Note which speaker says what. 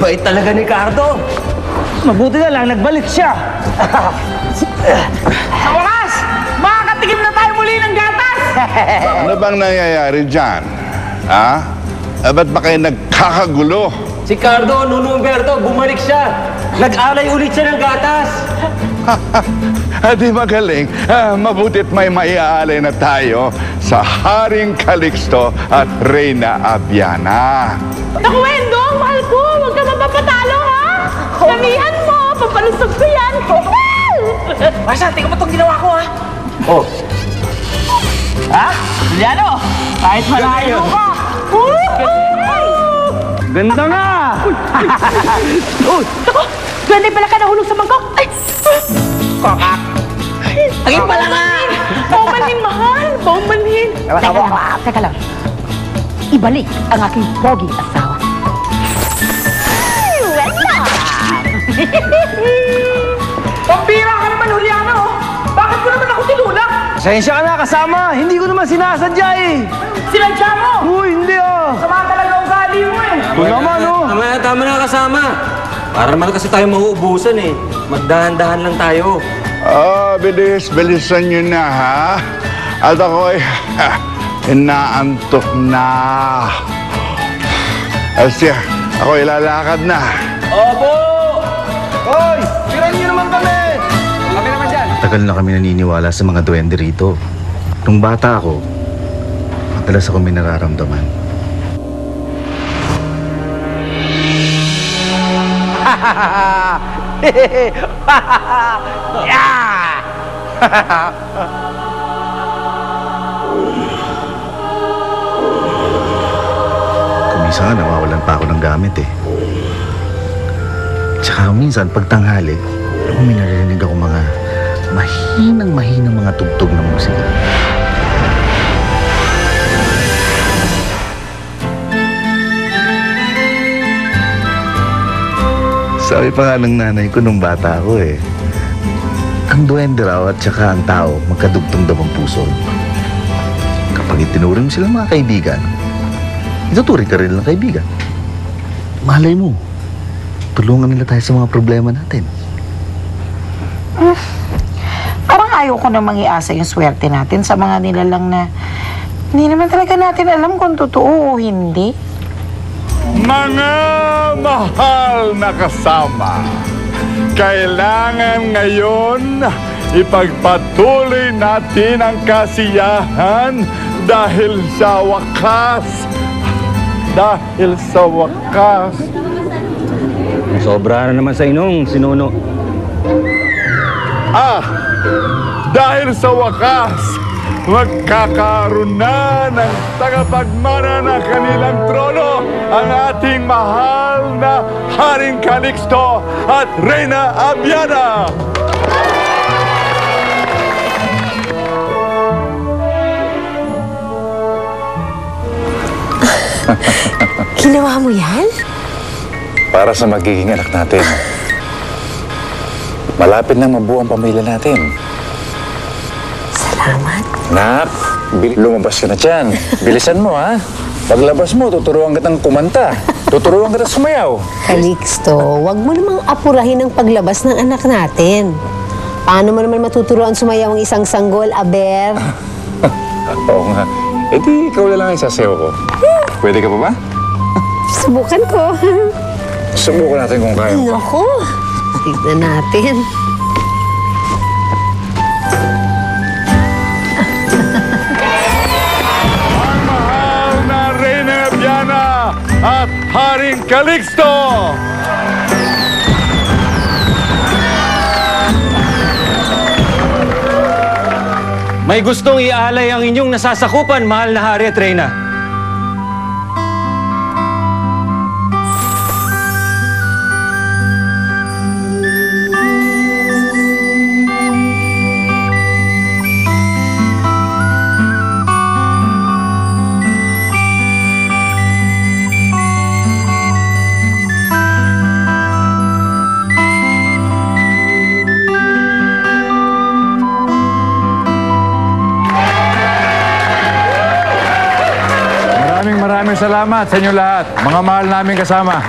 Speaker 1: bait talaga ni Cardo.
Speaker 2: Mabuti na lang, nagbalik siya.
Speaker 3: Sa wakas, makakatikim na tayo muli ng gatas!
Speaker 4: Ano bang nangyayari dyan? Ha? Ba't ba kayo nagkakagulo?
Speaker 1: Si Cardo, Nuno Humberto, bumalik siya. Nag-alay ulit siya ng gatas.
Speaker 4: Di magaling. Mabuti't may maiaalay na tayo sa Haring Calixto at Reyna Abiana.
Speaker 3: Naku, Wendong, mahal ko, huwag ka mapapatalo, ha? Damihan mo, papalusog ko yan. Marcia, tingnan mo itong ginawa ko, ha?
Speaker 1: Oh,
Speaker 3: Ha? Juliano, kahit malayo ka.
Speaker 2: Ganda nga!
Speaker 3: Naku, ganda pala ka nahulog sa mangkok. Ay! Kokak! Agin pala nga! Paumanhin, mahal! Paumanhin!
Speaker 5: Teka lang. Ibalik ang aking pogi asawa.
Speaker 3: Pambira ka naman, Juliano! Bakit mo naman ako tinulak?
Speaker 2: Pasensya ka na, kasama. Hindi ko naman sinasadya eh.
Speaker 3: Sinadya mo!
Speaker 2: Uy, hindi ah.
Speaker 3: Sama talaga ang gali mo eh!
Speaker 2: Ito naman oh.
Speaker 1: tama na kasama. Para naman kasi tayo mauubusan eh. Magdahan-dahan lang tayo.
Speaker 4: Bilisan nyo na, ha? At ako'y inaantok na. Asya, ako'y lalakad na.
Speaker 1: Opo!
Speaker 2: Hoy, piran niyo naman kami. Kami naman dyan.
Speaker 6: Tagal na kami naniniwala sa mga duwende rito. Nung bata ako, madalas ako may nararamdaman. Kumisa nga, nawawalan pa ako ng gamit eh. Tsaka minsan, pag tanghali, may narinig ako mga mahinang mga tugtog ng musika. Sabi pa nga ng nanay ko nung bata ako eh, ang duwende raw at saka ang tao magkadugtong daw ang puso. Kapag itinuring mo silang mga kaibigan, ituturing ka rin ng kaibigan. Malay mo, tulungan nila tayo sa mga problema natin.
Speaker 5: Parang ayaw ko namang iasa yung swerte natin sa mga nilalang na hindi naman talaga natin alam kung totoo o hindi.
Speaker 4: Mga mahal na kasama, kailangan ngayon ipagpatuloy natin ang kasiyahan dahil sa wakas,
Speaker 2: Sobra na naman sa inong, sinuno.
Speaker 4: dahil sa wakas, magkakaroon na ng tagapagmana ng kanilang trono ang ating mahal na Haring Calixto at Reyna Abiana.
Speaker 7: Ginawa mo yan?
Speaker 6: Para sa magiging anak natin. Malapit nang mabuo ang pamilya natin.
Speaker 7: Salamat.
Speaker 6: Nak, lumabas ka na dyan. Bilisan mo, ha? Paglabas mo, tuturuan kitang kumanta. Tuturuan kitang sumayaw.
Speaker 7: Calixto, wag mo namang apurahin ang paglabas ng anak natin. Paano mo naman matuturuan sumayaw ang isang sanggol, Aber?
Speaker 6: Oo nga. E di, ikaw na lang ang sasayaw ko. Pwede ka pa ba?
Speaker 7: Subukan ko.
Speaker 6: Subukan natin kung kaya mo.
Speaker 7: Naku, tignan natin.
Speaker 4: Ang mahal na Reyna Abiana at Haring Calixto!
Speaker 1: May gustong ialay ang inyong nasasakupan, mahal na Hari at Reyna.
Speaker 4: Maraming salamat sa inyo lahat, mga mahal naming kasama.